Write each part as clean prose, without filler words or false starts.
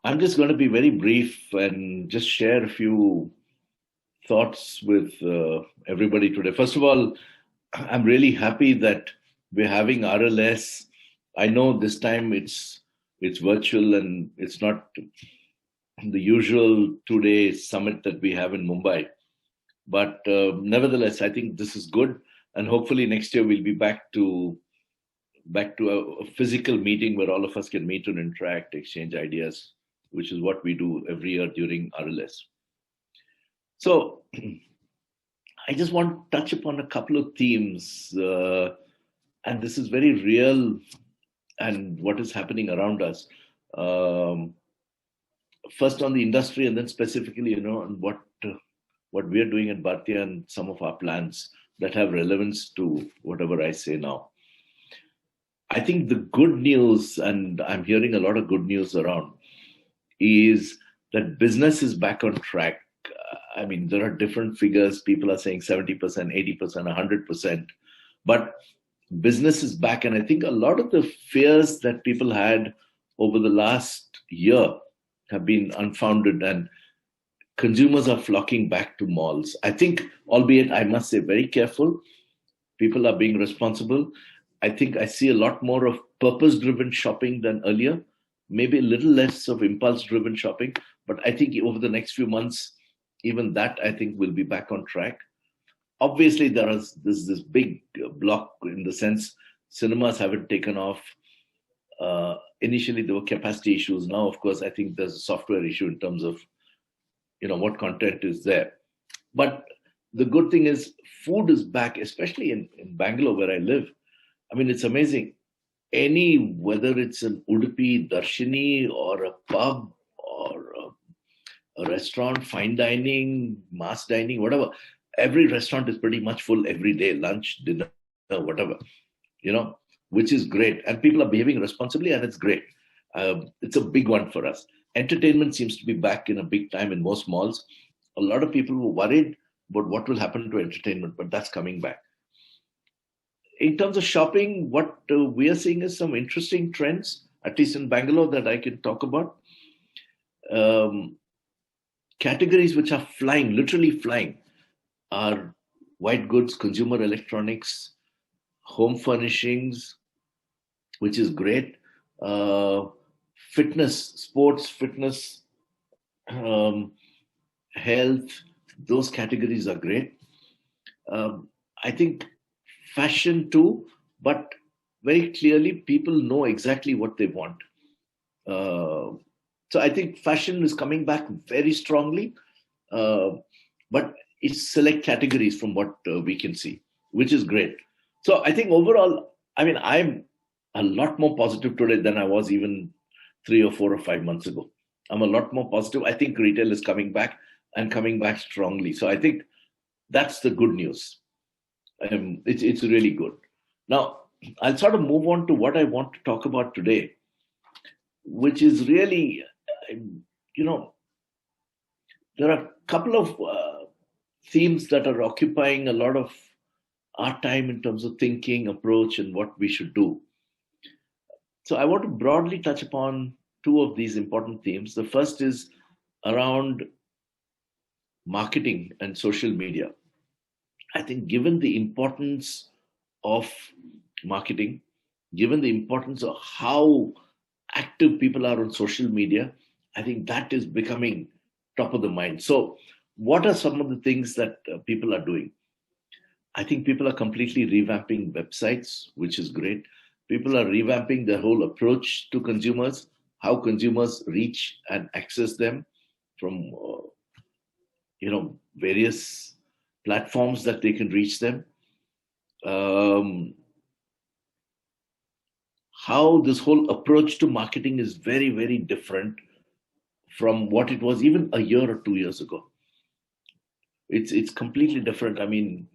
I'm just going to be very brief and just share a few thoughts with everybody today. First of all, I'm really happy that we're having RLS. I know this time it's virtual and it's not the usual 2 day summit that we have in Mumbai. But nevertheless, I think this is good, and hopefully next year we'll be back to a physical meeting where all of us can meet and interact, exchange ideas, which is what we do every year during RLS. So I just want to touch upon a couple of themes, and this is very real and what is happening around us. Um, First on the industry, and then specifically, on what we are doing at Bhartiya and some of our plans that have relevance to whatever I say now. I think the good news, and I'm hearing a lot of good news around, is that business is back on track. I mean, there are different figures. People are saying 70%, 80%, 100%. But business is back. And I think a lot of the fears that people had over the last year have been unfounded, and consumers are flocking back to malls. I think, albeit I must say, very careful, people are being responsible. I think I see a lot more of purpose driven shopping than earlier, maybe a little less of impulse driven shopping. But I think over the next few months, even that I think will be back on track. Obviously, there's this big block in the sense cinemas haven't taken off. Initially, there were capacity issues. Now, of course, I think there's a software issue in terms of what content is there. But the good thing is food is back, especially in Bangalore where I live. I mean, it's amazing. Whether it's an Udupi Darshini or a pub or a restaurant, fine dining, mass dining, whatever, every restaurant is pretty much full every day, lunch, dinner, whatever, which is great. And people are behaving responsibly, and it's great. It's a big one for us. Entertainment seems to be back in a big time in most malls. A lot of people were worried about what will happen to entertainment, but that's coming back. In terms of shopping, what we are seeing is some interesting trends, at least in Bangalore, that I can talk about. Categories which are flying, literally flying, are white goods, consumer electronics, home furnishings, which is great. Fitness, sports, fitness, health, those categories are great. I think fashion too, but very clearly people know exactly what they want. So I think fashion is coming back very strongly, but it's select categories from what we can see, which is great. So I think overall, I mean, I'm a lot more positive today than I was even 3 or 4 or 5 months ago. I'm a lot more positive. I think retail is coming back and coming back strongly. So I think that's the good news. It's really good. Now, I'll sort of move on to what I want to talk about today, which is really, there are a couple of themes that are occupying a lot of our time in terms of thinking, approach, and what we should do. So I want to broadly touch upon two of these important themes. The first is around marketing and social media. I think given the importance of marketing, given the importance of how active people are on social media, I think that is becoming top of the mind. So what are some of the things that people are doing? I think people are completely revamping websites, which is great. People are revamping their whole approach to consumers, how consumers reach and access them from, various platforms that they can reach them. How this whole approach to marketing is very, very different from what it was even a year or 2 years ago. It's completely different. I mean,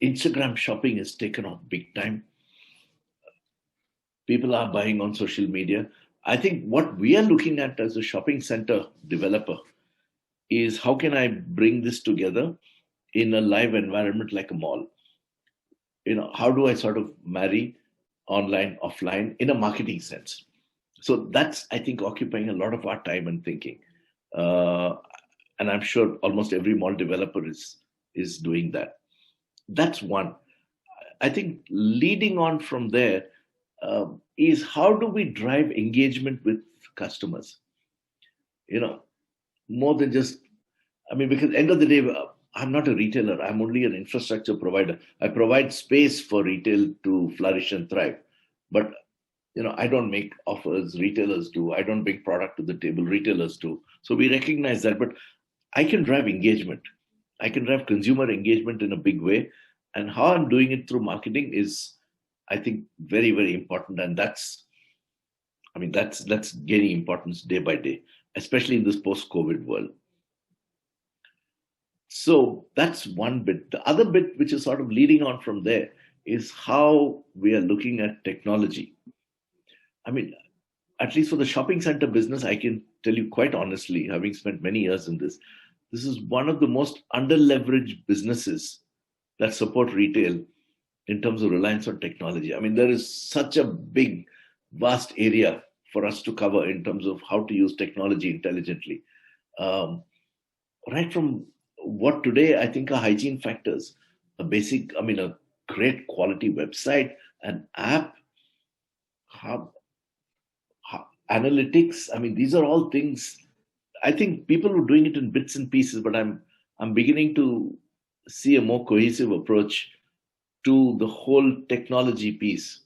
Instagram shopping has taken off big time. People are buying on social media. I think what we are looking at as a shopping center developer is how can I bring this together in a live environment like a mall? How do I sort of marry online, offline in a marketing sense? So that's, I think, occupying a lot of our time and thinking. Uh, and I'm sure almost every mall developer is doing that. That's one. I think leading on from there is how do we drive engagement with customers? You know, more than just, I mean, because end of the day, I'm not a retailer. I'm only an infrastructure provider. I provide space for retail to flourish and thrive. But I don't make offers, retailers do. I don't bring product to the table, retailers do. So we recognize that. But I can drive engagement. I can drive consumer engagement in a big way. And how I'm doing it through marketing is, I think, very, very important. And that's gaining importance day by day, especially in this post-COVID world. So that's one bit. The other bit, which is sort of leading on from there, is how we are looking at technology. I mean, at least for the shopping center business, I can tell you quite honestly, having spent many years in this is one of the most underleveraged businesses that support retail in terms of reliance on technology. I mean, there is such a big, vast area for us to cover in terms of how to use technology intelligently. Um, right from what today I think are hygiene factors, a great quality website, an app, hub, analytics. I mean, these are all things. I think people are doing it in bits and pieces, but I'm beginning to see a more cohesive approach to the whole technology piece,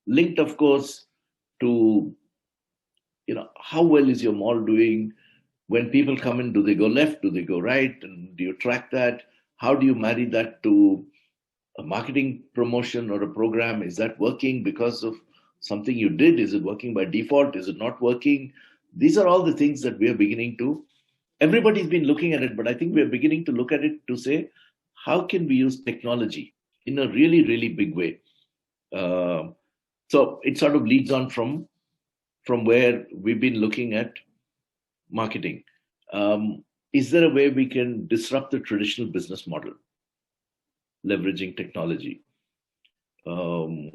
linked, of course, to how well is your mall doing. When people come in, do they go left, do they go right, and do you track that? How do you marry that to a marketing promotion or a program? Is that working because of something you did? Is it working by default? Is it not working? These are all the things that we are beginning to, everybody's been looking at it, but I think we're beginning to look at it to say, how can we use technology in a really, really big way? Uh, so it sort of leads on from where we've been looking at marketing. Is there a way we can disrupt the traditional business model, leveraging technology? Um,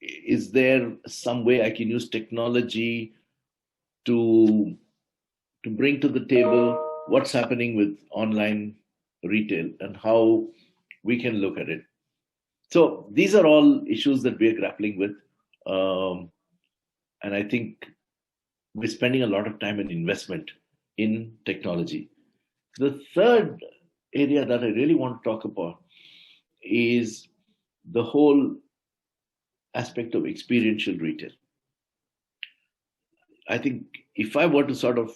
is there some way I can use technology to bring to the table what's happening with online retail and how we can look at it? So these are all issues that we're grappling with. And I think we're spending a lot of time and investment in technology. The third area that I really want to talk about is the whole aspect of experiential retail. I think if I were to sort of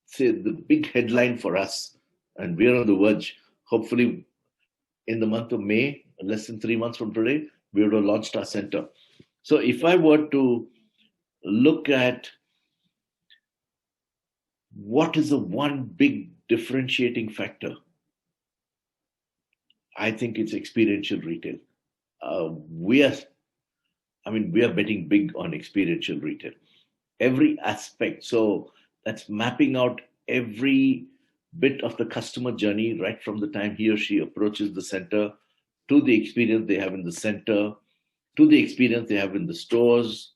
say the big headline for us, and we're on the verge, hopefully in the month of May, less than 3 months from today, we would have launched our center. So if I were to look at what is the one big differentiating factor, I think it's experiential retail. We are betting big on experiential retail. Every aspect. So that's mapping out every bit of the customer journey, right from the time he or she approaches the center to the experience they have in the center, to the experience they have in the stores,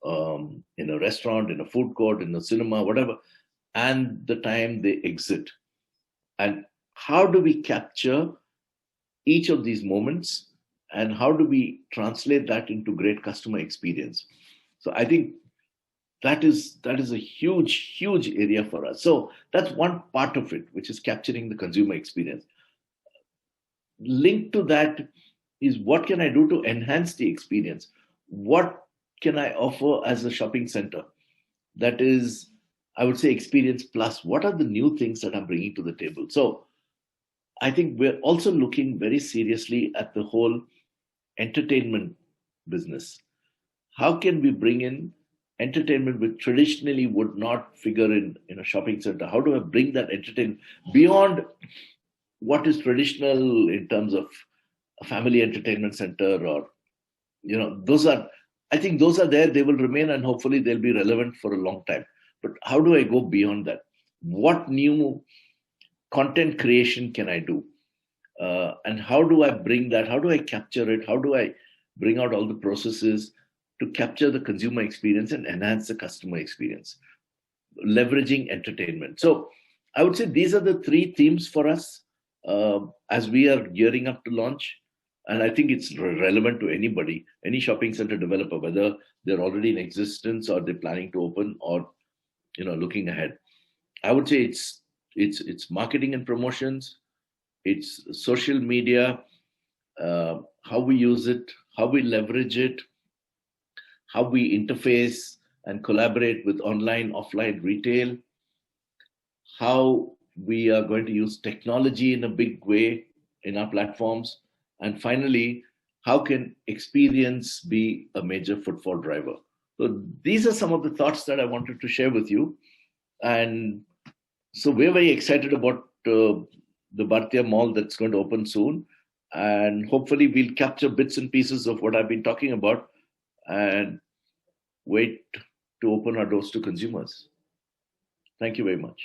in a restaurant, in a food court, in a cinema, whatever, and the time they exit. And how do we capture each of these moments, and how do we translate that into great customer experience? So I think that is a huge area for us. So that's one part of it, which is capturing the consumer experience. Linked to that is, what can I do to enhance the experience? What can I offer as a shopping center that is, I would say, experience plus? What are the new things that I'm bringing to the table? So I think we're also looking very seriously at the whole entertainment business. How can we bring in entertainment which traditionally would not figure in a shopping center? How do I bring that entertainment beyond what is traditional in terms of a family entertainment center? Or I think those are there, they will remain, and hopefully they'll be relevant for a long time. But how do I go beyond that? What new content creation can I do? And how do I bring that? How do I capture it? How do I bring out all the processes? to capture the consumer experience and enhance the customer experience, leveraging entertainment. So I would say these are the three themes for us as we are gearing up to launch. And I think it's relevant to anybody, any shopping center developer, whether they're already in existence or they're planning to open or looking ahead. I would say it's marketing and promotions, it's social media, how we use it, how we leverage it, how we interface and collaborate with online, offline retail, how we are going to use technology in a big way in our platforms, and finally, how can experience be a major footfall driver? So these are some of the thoughts that I wanted to share with you. And so we're very excited about the Bhartiya Mall that's going to open soon. And hopefully we'll capture bits and pieces of what I've been talking about and wait to open our doors to consumers. Thank you very much.